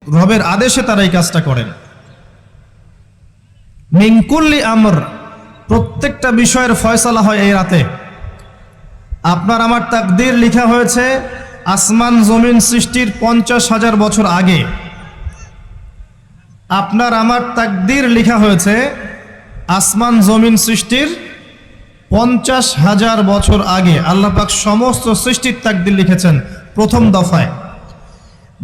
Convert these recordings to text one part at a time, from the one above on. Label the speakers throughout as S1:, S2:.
S1: রবের আদেশে তারা এই কাজটা করেন। মিন কুল্লি আমর, প্রত্যেকটা বিষয়ের ফয়সালা হয় এই রাতে। আপনার আমার তাকদীর লেখা হয়েছে আসমান জমিন সৃষ্টির 50,000 বছর আগে। আপনার আমার তাকদীর লেখা হয়েছে আসমান জমিন সৃষ্টির 50,000 বছর আগে। আল্লাহ পাক সমস্ত সৃষ্টির তাকদীর লিখেছেন প্রথম দফায়।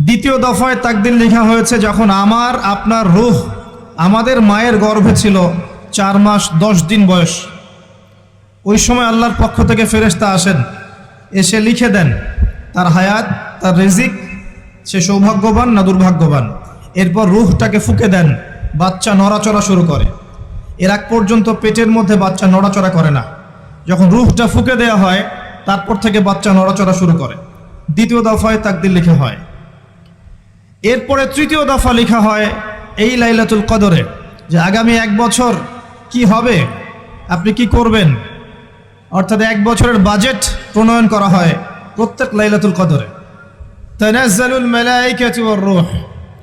S1: দ্বিতীয় দফায় তাকদীর লেখা হয়েছে যখন আমার আপনার রূহ আমাদের মায়ের গর্ভে ছিল 4 মাস 10 দিন বয়স। ওই সময় আল্লাহর পক্ষ থেকে ফেরেশতা আসেন, এসে লিখে দেন তার হায়াত, তার রিজিক, সে সৌভাগ্যবান না দুর্ভাগ্যবান। এরপর রূহটাকে ফুঁকে দেন, বাচ্চা নড়াচড়া শুরু করে। এর আগ পর্যন্ত পেটের মধ্যে বাচ্চা নড়াচড়া করে না। যখন রূহটা ফুঁকে দেওয়া হয় তারপর থেকে বাচ্চা নড়াচড়া শুরু করে। দ্বিতীয় দফায় তাকদীর লেখা হয়। এরপরে তৃতীয় দফা লেখা হয় এই লাইলাতুল কদরে, যে আগামী 1 বছর কি হবে, আপনি কি করবেন, অর্থাৎ 1 বছরের বাজেট প্রণয়ন করা হয় প্রত্যেক লাইলাতুল কদরে। তানাজ্জালুল মালায়েকাতু ওয়ার রূহ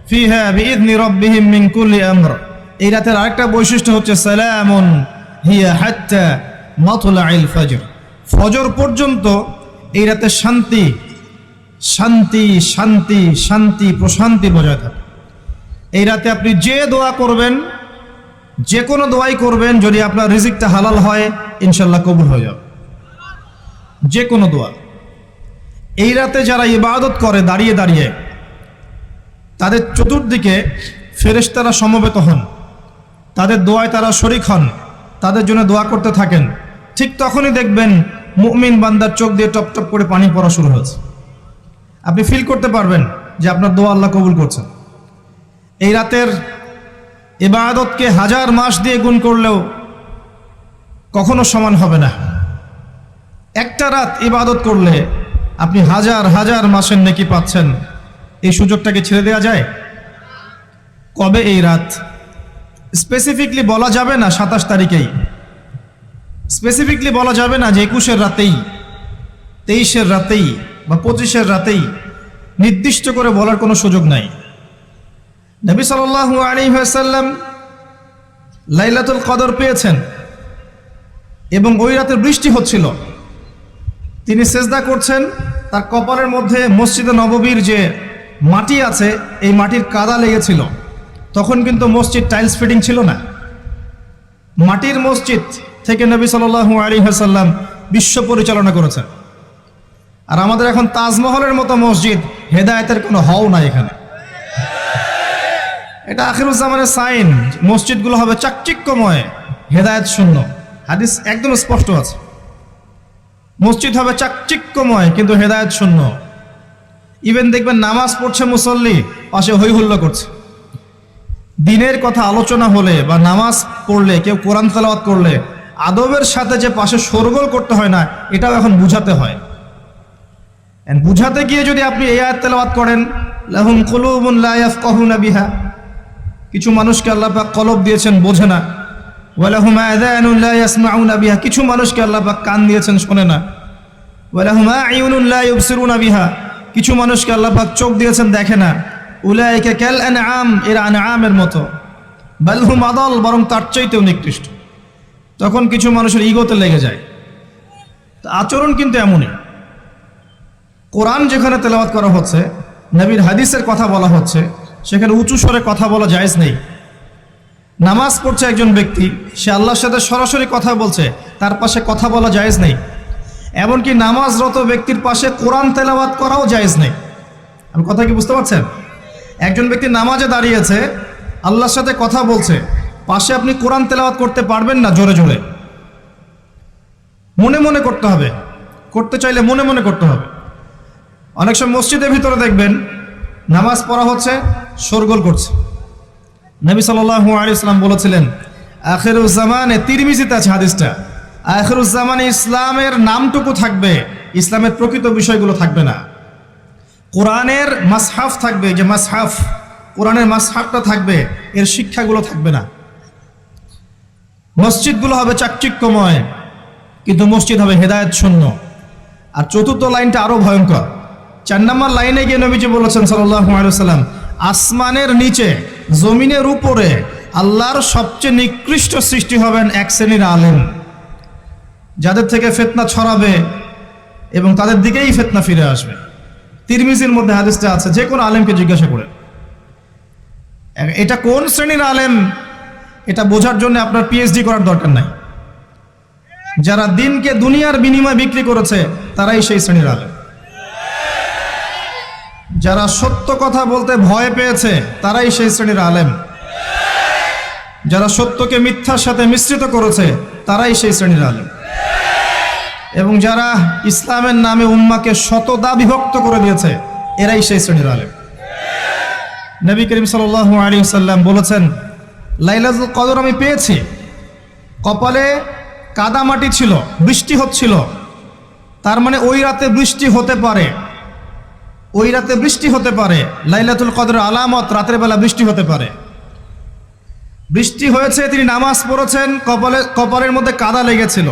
S1: ফিহা বিইذনি রাব্বিহিম মিন কুল্লি আমর। এই রাতের আরেকটা বৈশিষ্ট্য হচ্ছে সালামুন হিয়া হাত্তা মাতলাইল ফজর। ফজর পর্যন্ত এই রাতে শান্তি শান্তি শান্তি শান্তি প্রশান্তি বজায় থাকে। এই রাতে আপনি যে দোয়া করবেন, যে কোনো দোয়াই করবেন, যদি আপনার রিজিকটা হালাল হয় ইনশাল্লাহ কবুল হয়ে যাবে। যে কোনো দোয়া। এই রাতে যারা ইবাদত করে দাঁড়িয়ে দাঁড়িয়ে, তাদের চতুর্দিকে ফেরেশতারা সমবেত হন, তাদের দোয়ায় তারা শরীক হন, তাদের জন্য দোয়া করতে থাকেন। ঠিক তখনই দেখবেন মুমিন বান্দার চোখ দিয়ে টপ টপ করে পানি পড়া শুরু হয়েছে। আপনি ফিল করতে পারবেন যে আপনার দোয়া আল্লাহ কবুল করছেন। এই রাতের ইবাদতকে 1000 মাস দিয়ে গুণ করলেও কখনো সমান হবে না। একটা রাত ইবাদত করলে আপনি 1000 মাসের নেকি পাচ্ছেন। এই সুযোগটাকে ছেড়ে দেওয়া যায়? কবে এই রাত স্পেসিফিকলি বলা যাবে না, 27 তারিখেই স্পেসিফিকলি বলা যাবে না যে 21-এর রাতেই, 23-এর রাতেই বা 25-এর রাতেই, নির্দিষ্ট করে বলার কোনো সুযোগ নাই। নবী সাল্লাল্লাহু আলাইহি ওয়াসাল্লাম লাইলাতুল কদর পেয়েছেন এবং ওই রাতে বৃষ্টি হচ্ছিল। তিনি সেজদা করছেন, তার কপালের মধ্যে মসজিদে নববীর যে মাটি আছে এই মাটির কাদা লেগেছিল। তখন কিন্তু মসজিদ টাইলস ফিটিং ছিল না, মাটির মসজিদ থেকে নবী সাল্লাল্লাহু আলাইহি ওয়াসাল্লাম বিশ্ব পরিচালনা করেছেন। আর আমাদের এখন তাজমহলের মতো মসজিদ, হেদায়েতের কোনো হও নাই এখানে। এটা আখিরুজ্জামানের সাইন, মসজিদগুলো হবে চাকচিক্যময়, হেদায়েত শূন্য। হাদিস একদম স্পষ্ট আছে, মসজিদ হবে চাকচিক্যময় কিন্তু হেদায়েত শূন্য। ইভেন দেখবেন নামাজ পড়ছে মুসল্লি, পাশে হই হুল্লা করছে। দিনের কথা আলোচনা হলে বা নামাজ পড়লে, কেউ কোরআন তেলাওয়াত করলে আদবের সাথে যে পাশে শোরগোল করতে হয় না, এটাও এখন বুঝাতে হয়। বুঝাতে গিয়ে যদি আপনি এই আয়াত তেলাওয়াত করেন, লাহুম কুলুবুন লা ইয়াফকাহুনা বিহা, কিছু মানুষকে আল্লাহ পাক কলব দিয়েছেন বোঝে না। ওয়ালাহুম আযানুন লা ইয়াসমাউনা বিহা, কিছু মানুষকে আল্লাহ পাক কান দিয়েছেন শোনে না। ওয়ালাহুম আ'য়ুনুন লা ইউবসিরুনা বিহা, কিছু মানুষকে আল্লাহ পাক চোখ দিয়েছেন দেখে না। উলাইকা কাল আনআম, এরা আনআমের মতো। বাল হুম আদাল, বরং তার চাইতেও নিকৃষ্ট। তখন কিছু মানুষের ইগোতে লেগে যায়। আচরণ কিন্তু এমনই। কোরআন যেখানে তেলাওয়াত করা হচ্ছে, নবীর হাদিসের কথা বলা হচ্ছে, সেখানে উঁচু স্বরে কথা বলা জায়েজ নেই। নামাজ পড়ছে একজন ব্যক্তি, সে আল্লাহর সাথে সরাসরি কথা বলছে, তার পাশে কথা বলা জায়েজ নেই। এমনকি নামাজরত ব্যক্তির পাশে কোরআন তেলাওয়াত করাও জায়েজ নেই। আমি কথা কি বুঝতে পারছেন? একজন ব্যক্তি নামাজে দাঁড়িয়েছে, আল্লাহর সাথে কথা বলছে, পাশে আপনি কোরআন তেলাওয়াত করতে পারবেন না জোরে জোরে। মনে মনে করতে হবে, করতে চাইলে মনে মনে করতে হবে। অনেক সময় মসজিদের ভিতরে দেখবেন নামাজ পড়া হচ্ছে, শোরগোল করছে। নবী সাল্লাল্লাহু আলাইহি ওয়াসাল্লাম বলেছিলেন আখিরুজ জামানে, তিরমিজিতে আছে হাদিসটা, আখিরুজ জামানে ইসলামের নামটুকু থাকবে, ইসলামের প্রকৃত বিষয়গুলো থাকবে না। কোরআনের মাসহাফ থাকবে, যে মাসহাফ, কোরআনের মাসহাফটা থাকবে, এর শিক্ষাগুলো থাকবে না। মসজিদগুলো হবে চাকচিক্যময় কিন্তু মসজিদ হবে হেদায়েত শূন্য। আর চতুর্থ লাইনটা আরো ভয়ঙ্কর। 4 নম্বর লাইনে গিয়ে নবীজি বলেছেন সাল্লাল্লাহু আলাইহি ওয়াসাল্লাম, আসমানের নিচে জমিনের উপরে আল্লাহর সবচেয়ে নিকৃষ্ট সৃষ্টি হবেন এক শ্রেণীর আলেম, যাদের থেকে ফিতনা ছড়াবে এবং তাদের দিকেই ফিতনা ফিরে আসবে। তিরমিজির মধ্যে হাদিসটা আছে, যে কোনো আলেমকে জিজ্ঞাসা করে এটা কোন শ্রেণীর আলেম, এটা বোঝার জন্য আপনার পিএইচডি করার দরকার নাই। যারা দিনকে দুনিয়ার বিনিময়ে বিক্রি করেছে তারাই সেই শ্রেণীর আলেম। যারা সত্য কথা বলতে ভয় পেয়েছে তারাই সেই শ্রেণীর আলেম। যারা সত্যকে মিথ্যার সাথে মিশ্রিত করেছে তারাই সেই শ্রেণীর আলেম। এবং যারা ইসলামের নামে উম্মাকে শতদা বিভক্ত করে দিয়েছে এরাই সেই শ্রেণীর আলেম। নবী করিম সাল্লাল্লাহু আলাইহি ওয়াসাল্লাম বলেছেন, লাইলাতুল কদর আমি পেয়েছি, কপালে কাদা মাটি ছিল, বৃষ্টি হচ্ছিল, তার মানে ওই রাতে বৃষ্টি হতে পারে, ওই রাতে বৃষ্টি হতে পারে। লাইলাতুল কদর আলামত, রাতের বেলা বৃষ্টি হতে পারে। বৃষ্টি হয়েছে, তিনি নামাজ পড়েছেন, কপালের মধ্যে কাদা লেগেছিল,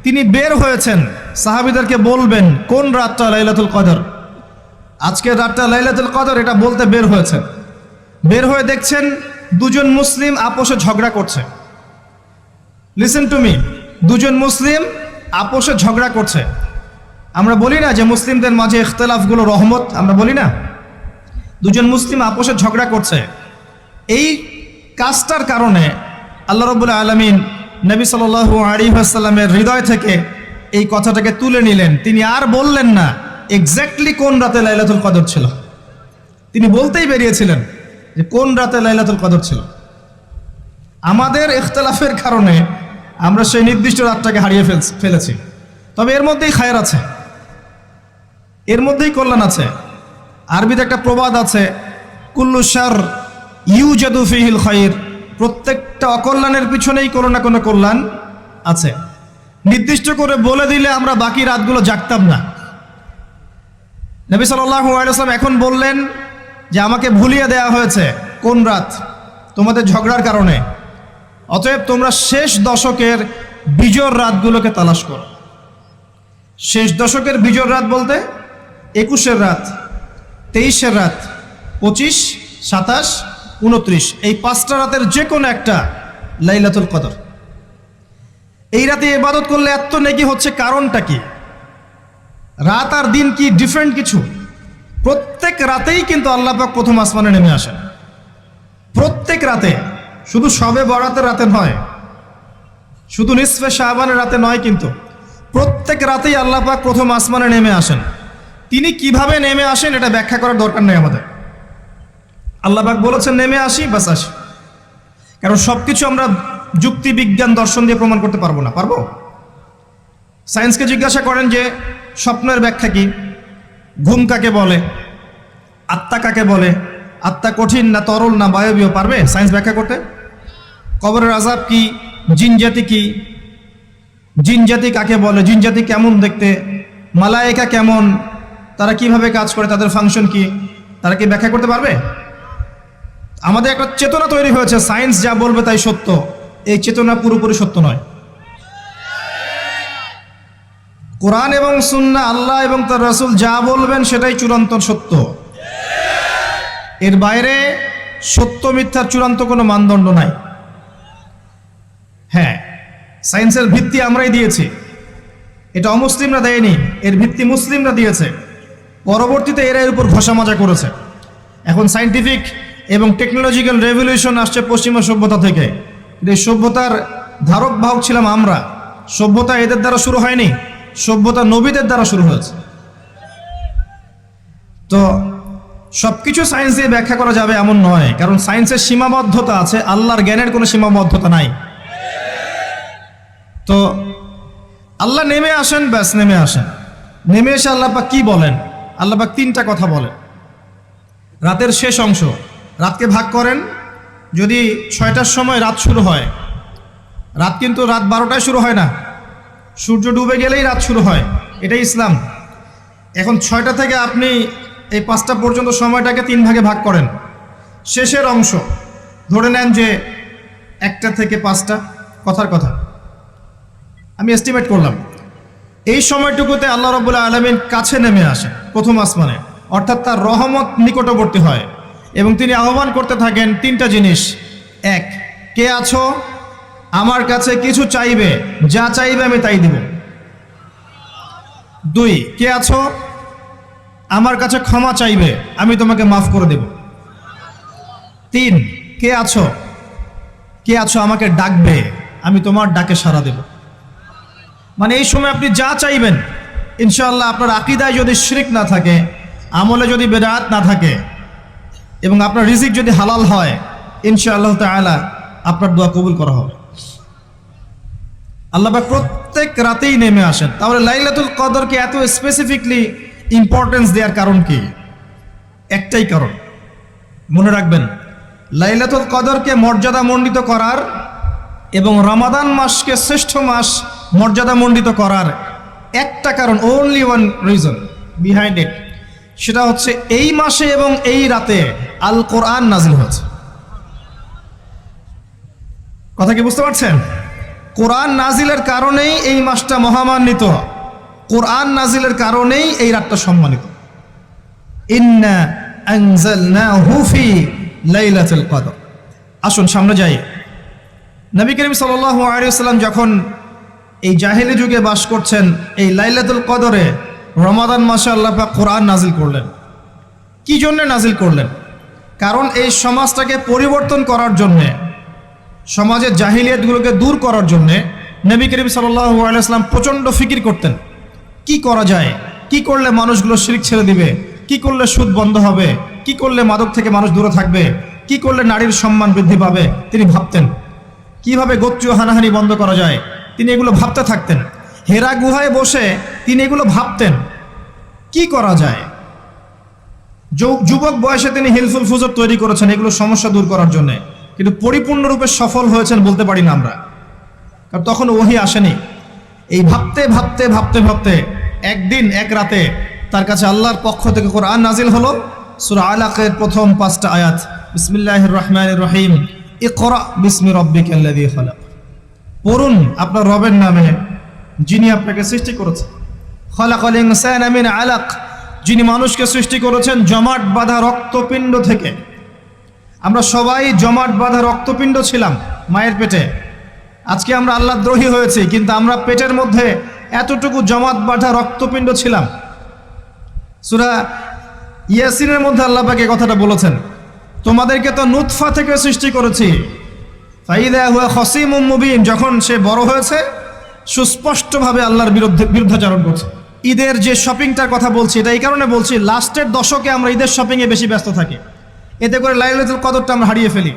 S1: তিনি বের হয়েছেন, সাহাবীদেরকে বলবেন কোন রাতটা লাইলাতুল কদর, আজকের রাতটা লাইলাতুল কদর, এটা বলতে বের হয়েছেন। বের হয়ে দেখছেন দুজন মুসলিম আপোষে ঝগড়া করছে। লিসেন টু মি, দুজন মুসলিম আপোষে ঝগড়া করছে। আমরা বলি না যে মুসলিমদের মাঝে ইখতিলাফগুলো রহমত, আমরা বলি না? দুজন মুসলিম আপোষে ঝগড়া করছে। এই কাজটার কারণে আল্লাহ রাব্বুল আলামিন নবী সাল্লাল্লাহু আলাইহি ওয়াসাল্লামের হৃদয় থেকে এই কথাটাকে তুলে নিলেন। তিনি আর বললেন না এক্স্যাক্টলি কোন রাতে লাইলাতুল কদর ছিল, তিনি বলতেই বেরিয়েছিলেন যে কোন রাতে লাইলাতুল কদর ছিল। আমাদের ইখতিলাফের কারণে আমরা সেই নির্দিষ্ট রাতটাকে হারিয়ে ফেলেছি। তবে এর মধ্যেই খায়ের আছে, এর মধ্যেই কল্যাণ আছে। আরবিতে একটা প্রবাদ আছে, কুল্লু শার ইউজাদু ফিহিল খায়র, প্রত্যেকটা অকল্যাণের পিছনেই কোনো না কোনো কল্যাণ আছে। নির্দিষ্ট করে বলে দিলে আমরা বাকি রাতগুলো জাগতাম না। নবী সাল্লাল্লাহু আলাইহি ওয়াসাল্লাম এখন বললেন যে আমাকে ভুলিয়ে দেওয়া হয়েছে কোন রাত, তোমাদের ঝগড়ার কারণে, অতএব তোমরা শেষ দশকের বিজোড় রাতগুলোকে তালাশ করো। শেষ দশকের বিজোড় রাত বলতে 21-এর রাত, 23-এর রাত, 25, 27, 29, এই 5টা রাতের যে কোনো একটা লাইলাতুল কদর। এই রাতে ইবাদত করলে এত নেকি হচ্ছে, কারণটা কি? রাত আর দিন কি ডিফারেন্ট কিছু? প্রত্যেক রাতেই কিন্তু আল্লাহ পাক প্রথম আসমানে নেমে আসেন, প্রত্যেক রাতে, শুধু শবে বরাতের রাতে নয়, শুধু নিসফে শাবানের রাতে নয়, কিন্তু প্রত্যেক রাতেই আল্লাহ পাক প্রথম আসমানে নেমে আসেন। তিনি কিভাবে নেমে আসেন এটা ব্যাখ্যা করার দরকার নেই আমাদের। আল্লাহ পাক বলেছেন নেমে আসি, বাস আসি। কারণ সবকিছু আমরা যুক্তি, বিজ্ঞান, দর্শন দিয়ে প্রমাণ করতে পারবো না। পারবো? সায়েন্সকে জিজ্ঞাসা করেন যে স্বপ্নের ব্যাখ্যা কি, ঘুম কাকে বলে, আত্মা কাকে বলে, আত্মা কঠিন না তরল না বায়বীয়, পারবে সায়েন্স ব্যাখ্যা করতে? কবরের আযাব কি, জিন জাতি কি, জিন জাতি কাকে বলে, জিন জাতি কেমন দেখতে, মালায়েকা কেমন, তারা কিভাবে কাজ করে, তাদের ফাংশন কি, তারা কি ব্যাখ্যা করতে পারবে? আমাদের একটা চেতনা তৈরি হয়েছে, সায়েন্স যা বলবে তাই সত্য। এই চেতনা পুরোপুরি সত্য নয়। কোরআন এবং সুন্নাহ, আল্লাহ এবং তার রাসূল যা বলবেন সেটাই চূড়ান্ত সত্য। এর বাইরে সত্য মিথ্যার চূড়ান্ত কোনো মানদণ্ড নাই। হ্যাঁ, সায়েন্সের ভিত্তি আমরাই দিয়েছি, এটা অমুসলিমরা দেয়নি, এর ভিত্তি মুসলিমরা দিয়েছে। পরবর্তীতে এরা এর উপর ঘষা মাজা করেছে। এখন সায়েন্টিফিক এবং টেকনোলজিক্যাল রেভলিউশন আসছে পশ্চিমা সভ্যতা থেকে। এই সভ্যতার ধারক বাহক ছিলাম আমরা। সভ্যতা এদের দ্বারা শুরু হয়নি, সভ্যতা নবীদের দ্বারা শুরু হয়েছে। তো সবকিছু সায়েন্স দিয়ে ব্যাখ্যা করা যাবে এমন নয়, কারণ সায়েন্সের সীমাবদ্ধতা আছে, আল্লাহর জ্ঞানের কোনো সীমাবদ্ধতা নাই। তো আল্লাহ নেমে আসেন, ব্যাস নেমে আসেন। নেমে এসে আল্লাহ পাক কি বলেন? আল্লাহ পাক 3টা কথা বলেন। রাতের শেষ অংশ, রাতকে ভাগ করেন। যদি 6টার সময় রাত শুরু হয়, রাত কিন্তু রাত 12টায় শুরু হয় না, সূর্য ডুবে গেলেই রাত শুরু হয়, এটাই ইসলাম। এখন 6টা থেকে আপনি এই 5টা পর্যন্ত সময়টাকে 3 ভাগে ভাগ করেন। শেষের অংশ ধরে নেন যে 1টা থেকে 5টা, কথার কথা আমি এস্টিমেট করলাম, এই সময়টুকুতে আল্লাহ রাব্বুল আলামিন কাছে নেমে আসেন প্রথম আসমানে, অর্থাৎ তার রহমত নিকটবর্তী হয়। এবং তিনি আহ্বান করতে থাকেন তিনটা জিনিস। এক, কে আছো আমার কাছে কিছু চাইবে, যা চাইবে আমি তাই দিব। দুই, কে আছো আমার কাছে ক্ষমা চাইবে, আমি তোমাকে মাফ করে দেব। তিন, কে আছো আমাকে ডাকবে, আমি তোমার ডাকে সাড়া দেব। মানে এই সময় আপনি যা চাইবেন ইনশাআল্লাহ, আপনার আকীদায় যদি শিরক না থাকে, আমলে যদি বেদাত না থাকে, এবং আপনার রিজিক যদি হালাল হয়, ইনশাআল্লাহ তাআলা আপনার দোয়া কবুল করা হবে। আল্লাহ পাক প্রত্যেক রাতেই নেমে আসেন। তাহলে লাইলাতুল কদরকে এত স্পেসিফিকলি ইম্পর্টেন্স দেওয়ার কারণ কি? একটাই কারণ, মনে রাখবেন, লাইলাতুল কদরকে মর্যাদামণ্ডিত করার এবং রমাদান মাসকে শ্রেষ্ঠ মাস মর্যাদামণ্ডিত করার একটা কারণ, only one reason behind it, সেটা হচ্ছে এই মাসে এবং এই রাতে আল কোরআন নাজিল হয়েছে। কথা কি বুঝতে পারছেন? কোরআন নাজিলের কারণেই এই মাসটা মহামান্বিত, কোরআন নাজিলের কারণেই এই রাতটা সম্মানিত। ইন্না আনজালনাহু ফি লাইলাতুল কদর। আসুন সামনে যাই। নবী করিম সাল্লাল্লাহু আলাইহি ওয়াসাল্লাম যখন এই জাহেলি যুগে বাস করছেন, এই লাইলাতুল কদরে রমাদান মাসে আল্লাহ পাক কোরআন নাজিল করলেন। কি জন্য নাজিল করলেন? কারণ এই সমাজটাকে পরিবর্তন করার জন্যে, সমাজের জাহিলিয়াতগুলোকে দূর করার জন্যে নবী করিম সাল্লাল্লাহু আলাইহি ওয়াসাল্লাম প্রচণ্ড ফিকির করতেন। কি করা যায়, কি করলে মানুষগুলো শিরক ছেড়ে দিবে, কি করলে সুদ বন্ধ হবে, কি করলে মাদক থেকে মানুষ দূরে থাকবে, কি করলে নারীর সম্মান বৃদ্ধি পাবে। তিনি ভাবতেন কিভাবে গোত্রীয় হানাহানি বন্ধ করা যায়, তিনি এগুলো ভাবতে থাকতেন। হেরা গুহায় বসে তিনি এগুলো ভাবতেন কি করা যায়। যুবক বয়সে তিনি হিলফুল ফুজর তৈরি করেছেন এগুলো সমস্যা দূর করার জন্য, কিন্তু পরিপূর্ণরূপে সফল হয়েছেন বলতে পারি না আমরা, কারণ তখন ওহী আসেনি। এই ভাবতে ভাবতে ভাবতে ভাবতে একদিন এক রাতে তার কাছে আল্লাহর পক্ষ থেকে কোরআন নাজিল হলো। সূরা আলাকের প্রথম 5টা আয়াত, বিসমিল্লাহির রহমানির রহিম, ইকরা বিসমি রাব্বিকাল্লাযী খালাক। পড়ুন আপনার রবের নামে, যিনি আপনাকে সৃষ্টি করেছেন। খালাকাল ইনসানা মিন আলাক, যিনি মানুষকে সৃষ্টি করেছেন জমাট বাঁধা রক্তপিণ্ড থেকে। আমরা সবাই জমাট বাঁধা রক্তপিণ্ড ছিলাম মায়ের পেটে। আজকে আমরা আল্লাহ দ্রোহী হয়েছি, কিন্তু আমরা পেটের মধ্যে এতটুকু জমাট বাঁধা রক্তপিণ্ড ছিলাম। সূরা ইয়াসিনের মধ্যে আল্লাহ পাক এই কথাটা বলেছেন, তোমাদেরকে তো নুতফা থেকে সৃষ্টি করেছি, ফাইদা হুয়া খসিমুম মুবিন, যখন সে বড় হয়েছে সুস্পষ্টভাবে আল্লাহর বিরুদ্ধাচরণ করছে। ঈদের যে শপিংটার কথা বলছি, এটা এই কারণে বলছি, লাস্টের দশকে আমরা ঈদের শপিংয়ে বেশি ব্যস্ত থাকি, এতে করে লাইলাতুল কদরটা আমরা হারিয়ে ফেলি।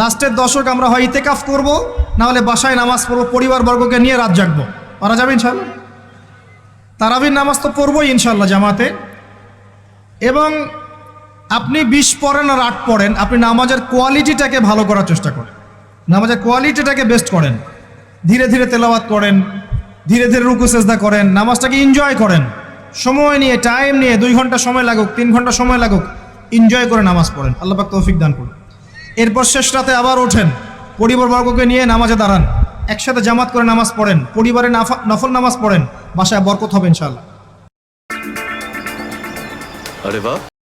S1: লাস্টের দশক আমরা হয় ইতেকাফ করব, না হলে বাসায় নামাজ পড়বো, পরিবারবর্গকে নিয়ে রাত জাগবো। পারা যাবে ইনশাআল্লাহ? তারাবির নামাজ তো পড়বোই ইনশাআল্লাহ জামাতে। এবং আপনি 20 পড়েন আর 8 পড়েন, আপনি নামাজের কোয়ালিটিটাকে ভালো করার চেষ্টা করেন, নামাজের কোয়ালিটিটাকে বেস্ট করেন, ধীরে ধীরে তেলাওয়াত করেন, ধীরে ধীরে রুকু সেজদা করেন, নামাজটাকে এনজয় করেন, সময় নিয়ে, টাইম নিয়ে, 2 ঘন্টা সময় লাগুক, 3 ঘন্টা সময় লাগুক, এনজয় করে নামাজ পড়েন। আল্লাহ পাক তৌফিক দান করুন। এরপর শেষ রাতে আবার ওঠেন, পরিবারবর্গকে নিয়ে নামাজে দাঁড়ান, একসাথে জামাত করে নামাজ পড়েন, পরিবারে নফল নামাজ পড়েন, বাসায় বরকত হবে ইনশাআল্লাহ।
S2: আরে বাহ।